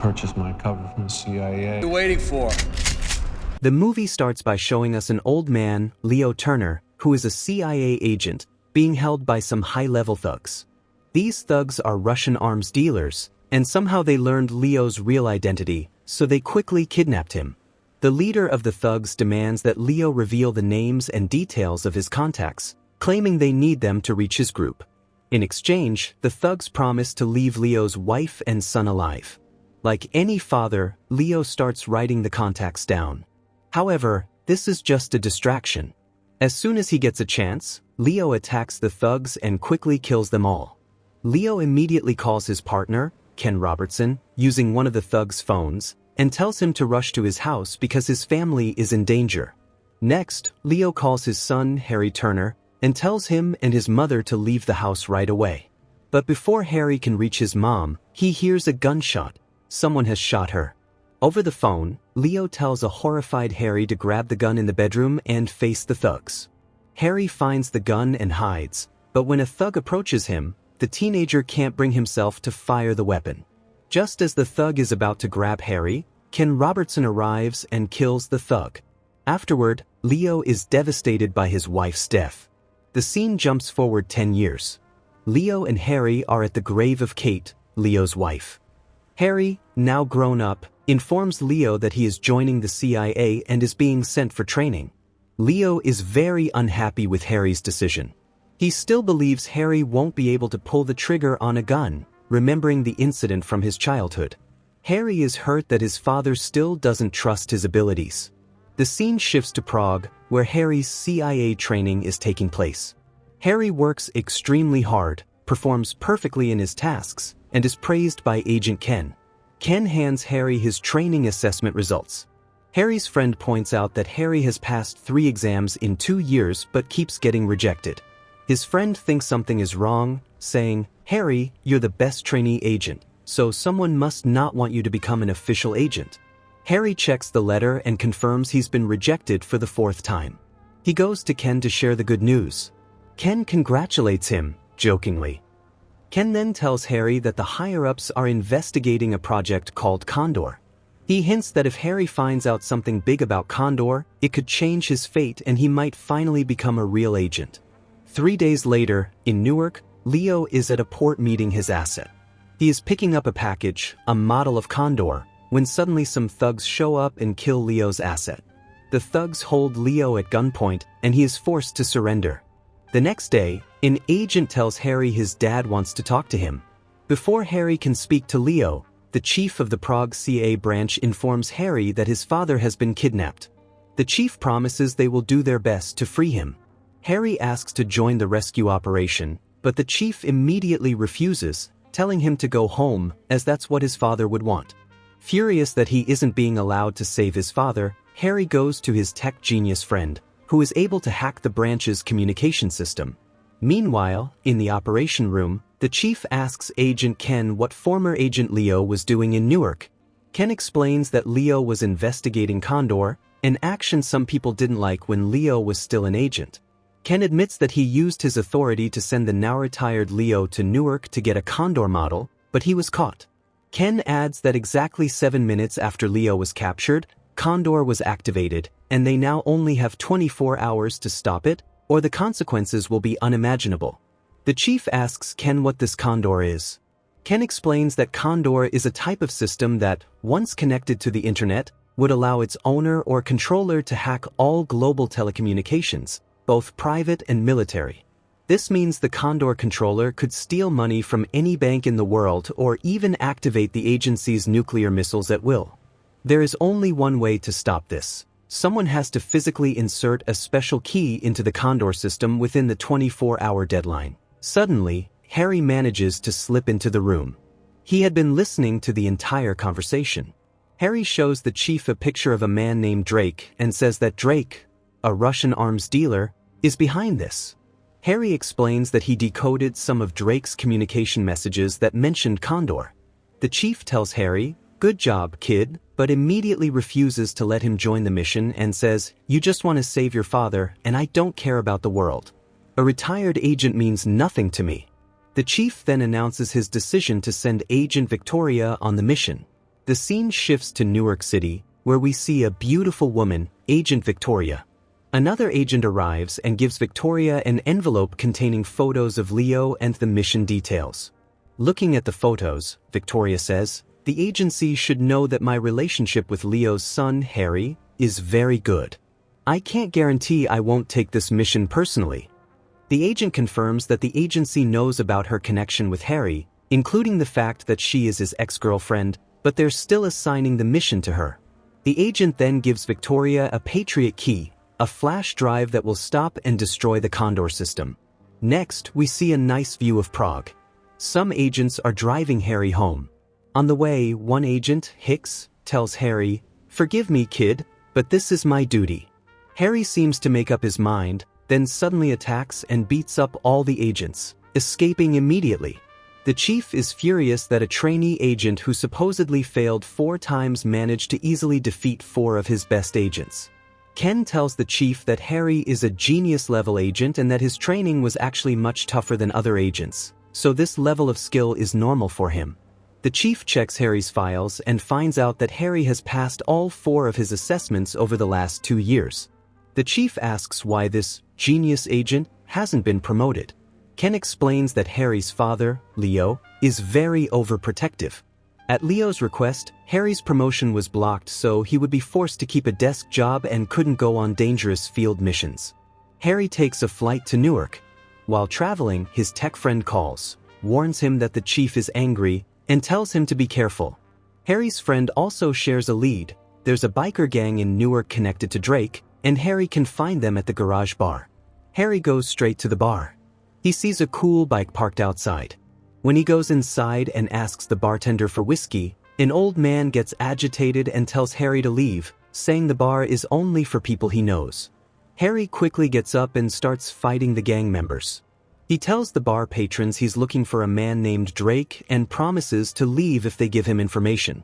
Purchased my cover from the CIA. What are you waiting for? The movie starts by showing us an old man, Leo Turner, who is a CIA agent, being held by some high-level thugs. These thugs are Russian arms dealers, and somehow they learned Leo's real identity, so they quickly kidnapped him. The leader of the thugs demands that Leo reveal the names and details of his contacts, claiming they need them to reach his group. In exchange, the thugs promise to leave Leo's wife and son alive. Like any father, Leo starts writing the contacts down. However, this is just a distraction. As soon as he gets a chance, Leo attacks the thugs and quickly kills them all. Leo immediately calls his partner, Ken Robertson, using one of the thugs' phones, and tells him to rush to his house because his family is in danger. Next, Leo calls his son, Harry Turner, and tells him and his mother to leave the house right away. But before Harry can reach his mom, he hears a gunshot. Someone has shot her. Over the phone, Leo tells a horrified Harry to grab the gun in the bedroom and face the thugs. Harry finds the gun and hides, but when a thug approaches him, the teenager can't bring himself to fire the weapon. Just as the thug is about to grab Harry, Ken Robertson arrives and kills the thug. Afterward, Leo is devastated by his wife's death. The scene jumps forward 10 years. Leo and Harry are at the grave of Kate, Leo's wife. Harry, now grown up, informs Leo that he is joining the CIA and is being sent for training. Leo is very unhappy with Harry's decision. He still believes Harry won't be able to pull the trigger on a gun, remembering the incident from his childhood. Harry is hurt that his father still doesn't trust his abilities. The scene shifts to Prague, where Harry's CIA training is taking place. Harry works extremely hard, performs perfectly in his tasks, and is praised by Agent Ken. Ken hands Harry his training assessment results. Harry's friend points out that Harry has passed 3 exams in 2 years but keeps getting rejected. His friend thinks something is wrong, saying, "Harry, you're the best trainee agent, so someone must not want you to become an official agent." Harry checks the letter and confirms he's been rejected for the 4th time. He goes to Ken to share the good news. Ken congratulates him, jokingly. Ken then tells Harry that the higher-ups are investigating a project called Condor. He hints that if Harry finds out something big about Condor, it could change his fate and he might finally become a real agent. 3 days later, in Newark, Leo is at a port meeting his asset. He is picking up a package, a model of Condor, when suddenly some thugs show up and kill Leo's asset. The thugs hold Leo at gunpoint and he is forced to surrender. The next day, an agent tells Harry his dad wants to talk to him. Before Harry can speak to Leo, the chief of the Prague CIA branch informs Harry that his father has been kidnapped. The chief promises they will do their best to free him. Harry asks to join the rescue operation, but the chief immediately refuses, telling him to go home as that's what his father would want. Furious that he isn't being allowed to save his father, Harry goes to his tech genius friend, who is able to hack the branch's communication system. Meanwhile, in the operation room, the chief asks Agent Ken what former Agent Leo was doing in Newark. Ken explains that Leo was investigating Condor, an action some people didn't like when Leo was still an agent. Ken admits that he used his authority to send the now-retired Leo to Newark to get a Condor model, but he was caught. Ken adds that exactly 7 minutes after Leo was captured, Condor was activated, and they now only have 24 hours to stop it, or the consequences will be unimaginable. The chief asks Ken what this Condor is. Ken explains that Condor is a type of system that, once connected to the internet, would allow its owner or controller to hack all global telecommunications, both private and military. This means the Condor controller could steal money from any bank in the world or even activate the agency's nuclear missiles at will. There is only one way to stop this. Someone has to physically insert a special key into the Condor system within the 24-hour deadline. Suddenly, Harry manages to slip into the room. He had been listening to the entire conversation. Harry shows the chief a picture of a man named Drake and says that Drake, a Russian arms dealer, is behind this. Harry explains that he decoded some of Drake's communication messages that mentioned Condor. The chief tells Harry, "Good job, kid," but immediately refuses to let him join the mission and says, "You just want to save your father, and I don't care about the world. A retired agent means nothing to me." The chief then announces his decision to send Agent Victoria on the mission. The scene shifts to Newark City, where we see a beautiful woman, Agent Victoria. Another agent arrives and gives Victoria an envelope containing photos of Leo and the mission details. Looking at the photos, Victoria says, "The agency should know that my relationship with Leo's son, Harry, is very good. I can't guarantee I won't take this mission personally." The agent confirms that the agency knows about her connection with Harry, including the fact that she is his ex-girlfriend, but they're still assigning the mission to her. The agent then gives Victoria a Patriot key, a flash drive that will stop and destroy the Condor system. Next, we see a nice view of Prague. Some agents are driving Harry home. On the way, one agent, Hicks, tells Harry, "Forgive me, kid, but this is my duty." Harry seems to make up his mind, then suddenly attacks and beats up all the agents, escaping immediately. The chief is furious that a trainee agent who supposedly failed 4 times managed to easily defeat 4 of his best agents. Ken tells the chief that Harry is a genius-level agent and that his training was actually much tougher than other agents, so this level of skill is normal for him. The chief checks Harry's files and finds out that Harry has passed all 4 of his assessments over the last 2 years. The chief asks why this genius agent hasn't been promoted. Ken explains that Harry's father, Leo, is very overprotective. At Leo's request, Harry's promotion was blocked so he would be forced to keep a desk job and couldn't go on dangerous field missions. Harry takes a flight to Newark. While traveling, his tech friend calls, warns him that the chief is angry, and tells him to be careful. Harry's friend also shares a lead. There's a biker gang in Newark connected to Drake, and Harry can find them at the garage bar. Harry goes straight to the bar. He sees a cool bike parked outside. When he goes inside and asks the bartender for whiskey, an old man gets agitated and tells Harry to leave, saying the bar is only for people he knows. Harry quickly gets up and starts fighting the gang members. He tells the bar patrons he's looking for a man named Drake and promises to leave if they give him information.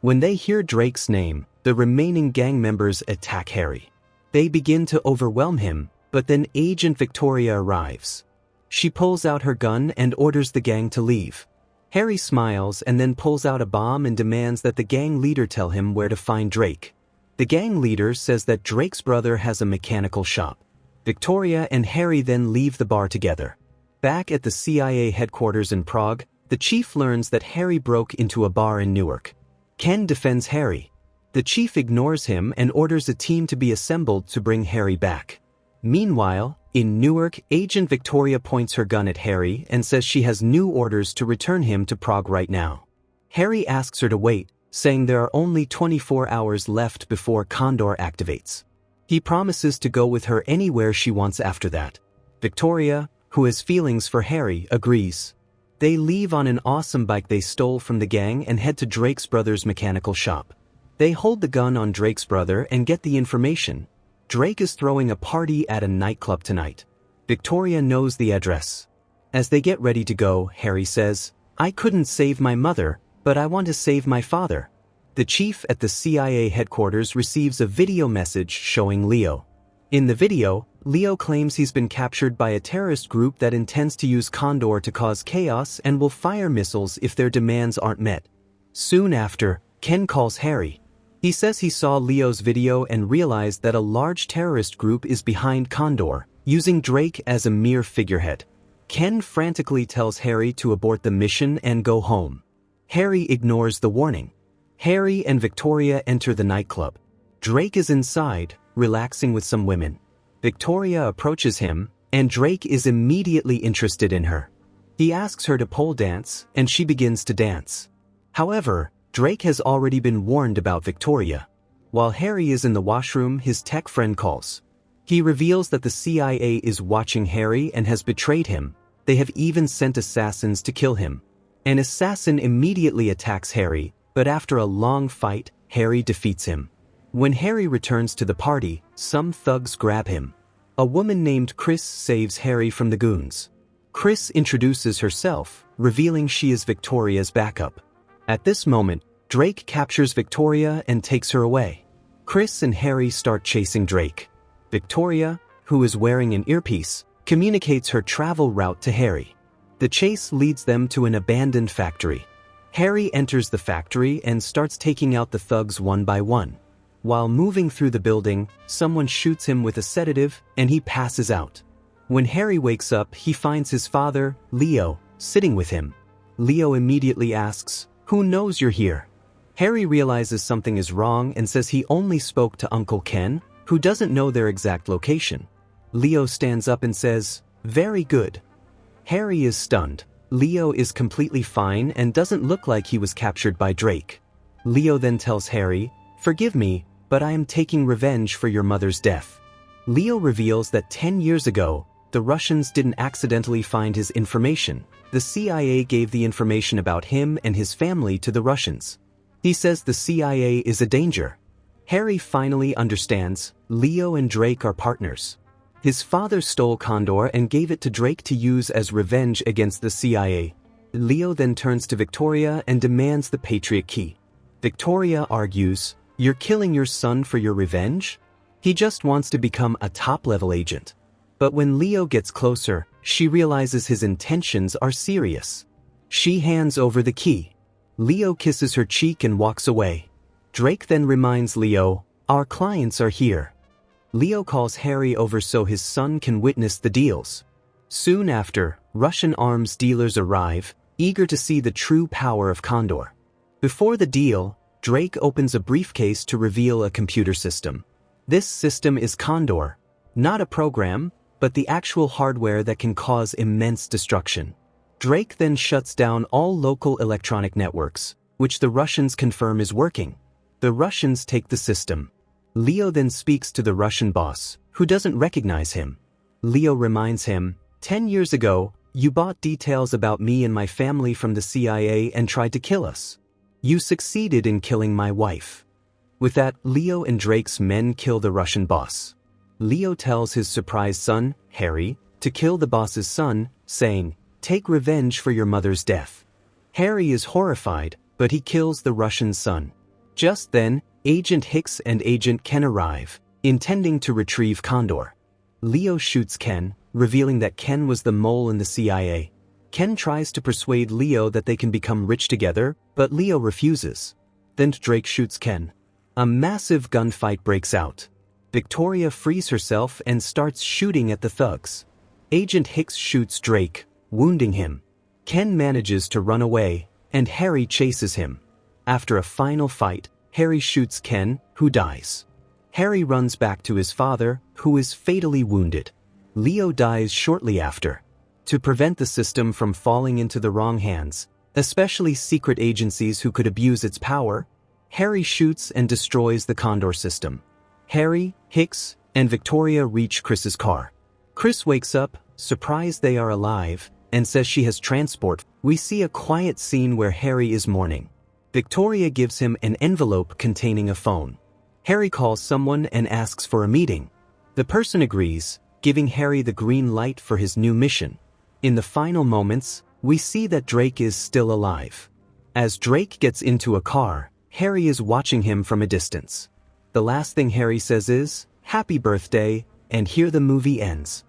When they hear Drake's name, the remaining gang members attack Harry. They begin to overwhelm him, but then Agent Victoria arrives. She pulls out her gun and orders the gang to leave. Harry smiles and then pulls out a bomb and demands that the gang leader tell him where to find Drake. The gang leader says that Drake's brother has a mechanical shop. Victoria and Harry then leave the bar together. Back at the CIA headquarters in Prague, the chief learns that Harry broke into a bar in Newark. Ken defends Harry. The chief ignores him and orders a team to be assembled to bring Harry back. Meanwhile, in Newark, Agent Victoria points her gun at Harry and says she has new orders to return him to Prague right now. Harry asks her to wait, saying there are only 24 hours left before Condor activates. He promises to go with her anywhere she wants after that. Victoria, who has feelings for Harry, agrees. They leave on an awesome bike they stole from the gang and head to Drake's brother's mechanical shop. They hold the gun on Drake's brother and get the information. Drake is throwing a party at a nightclub tonight. Victoria knows the address. As they get ready to go, Harry says, "I couldn't save my mother, but I want to save my father." The chief at the CIA headquarters receives a video message showing Leo. In the video, Leo claims he's been captured by a terrorist group that intends to use Condor to cause chaos and will fire missiles if their demands aren't met. Soon after, Ken calls Harry. He says he saw Leo's video and realized that a large terrorist group is behind Condor, using Drake as a mere figurehead. Ken frantically tells Harry to abort the mission and go home. Harry ignores the warning. Harry and Victoria enter the nightclub. Drake is inside, relaxing with some women. Victoria approaches him, and Drake is immediately interested in her. He asks her to pole dance, and she begins to dance. However, Drake has already been warned about Victoria. While Harry is in the washroom, his tech friend calls. He reveals that the CIA is watching Harry and has betrayed him. They have even sent assassins to kill him. An assassin immediately attacks Harry, but after a long fight, Harry defeats him. When Harry returns to the party, some thugs grab him. A woman named Chris saves Harry from the goons. Chris introduces herself, revealing she is Victoria's backup. At this moment, Drake captures Victoria and takes her away. Chris and Harry start chasing Drake. Victoria, who is wearing an earpiece, communicates her travel route to Harry. The chase leads them to an abandoned factory. Harry enters the factory and starts taking out the thugs one by one. While moving through the building, someone shoots him with a sedative and he passes out. When Harry wakes up, he finds his father, Leo, sitting with him. Leo immediately asks, "Who knows you're here?" Harry realizes something is wrong and says he only spoke to Uncle Ken, who doesn't know their exact location. Leo stands up and says, "Very good." Harry is stunned. Leo is completely fine and doesn't look like he was captured by Drake. Leo then tells Harry, "Forgive me, but I am taking revenge for your mother's death." Leo reveals that 10 years ago, the Russians didn't accidentally find his information. The CIA gave the information about him and his family to the Russians. He says the CIA is a danger. Harry finally understands Leo and Drake are partners. His father stole Condor and gave it to Drake to use as revenge against the CIA. Leo then turns to Victoria and demands the Patriot key. Victoria argues, "You're killing your son for your revenge?" He just wants to become a top-level agent. But when Leo gets closer, she realizes his intentions are serious. She hands over the key. Leo kisses her cheek and walks away. Drake then reminds Leo, "Our clients are here." Leo calls Harry over so his son can witness the deals. Soon after, Russian arms dealers arrive, eager to see the true power of Condor. Before the deal, Drake opens a briefcase to reveal a computer system. This system is Condor, not a program, but the actual hardware that can cause immense destruction. Drake then shuts down all local electronic networks, which the Russians confirm is working. The Russians take the system. Leo then speaks to the Russian boss, who doesn't recognize him. Leo reminds him, 10 years ago, you bought details about me and my family from the CIA and tried to kill us. You succeeded in killing my wife." With that, Leo and Drake's men kill the Russian boss. Leo tells his surprised son, Harry, to kill the boss's son, saying, "Take revenge for your mother's death." Harry is horrified, but he kills the Russian son. Just then, Agent Hicks and Agent Ken arrive, intending to retrieve Condor. Leo shoots Ken, revealing that Ken was the mole in the CIA. Ken tries to persuade Leo that they can become rich together, but Leo refuses. Then Drake shoots Ken. A massive gunfight breaks out. Victoria frees herself and starts shooting at the thugs. Agent Hicks shoots Drake, wounding him. Ken manages to run away, and Harry chases him. After a final fight, Harry shoots Ken, who dies. Harry runs back to his father, who is fatally wounded. Leo dies shortly after. To prevent the system from falling into the wrong hands, especially secret agencies who could abuse its power, Harry shoots and destroys the Condor system. Harry, Hicks, and Victoria reach Chris's car. Chris wakes up, surprised they are alive, and says she has transport. We see a quiet scene where Harry is mourning. Victoria gives him an envelope containing a phone. Harry calls someone and asks for a meeting. The person agrees, giving Harry the green light for his new mission. In the final moments, we see that Drake is still alive. As Drake gets into a car, Harry is watching him from a distance. The last thing Harry says is, "Happy birthday," and here the movie ends.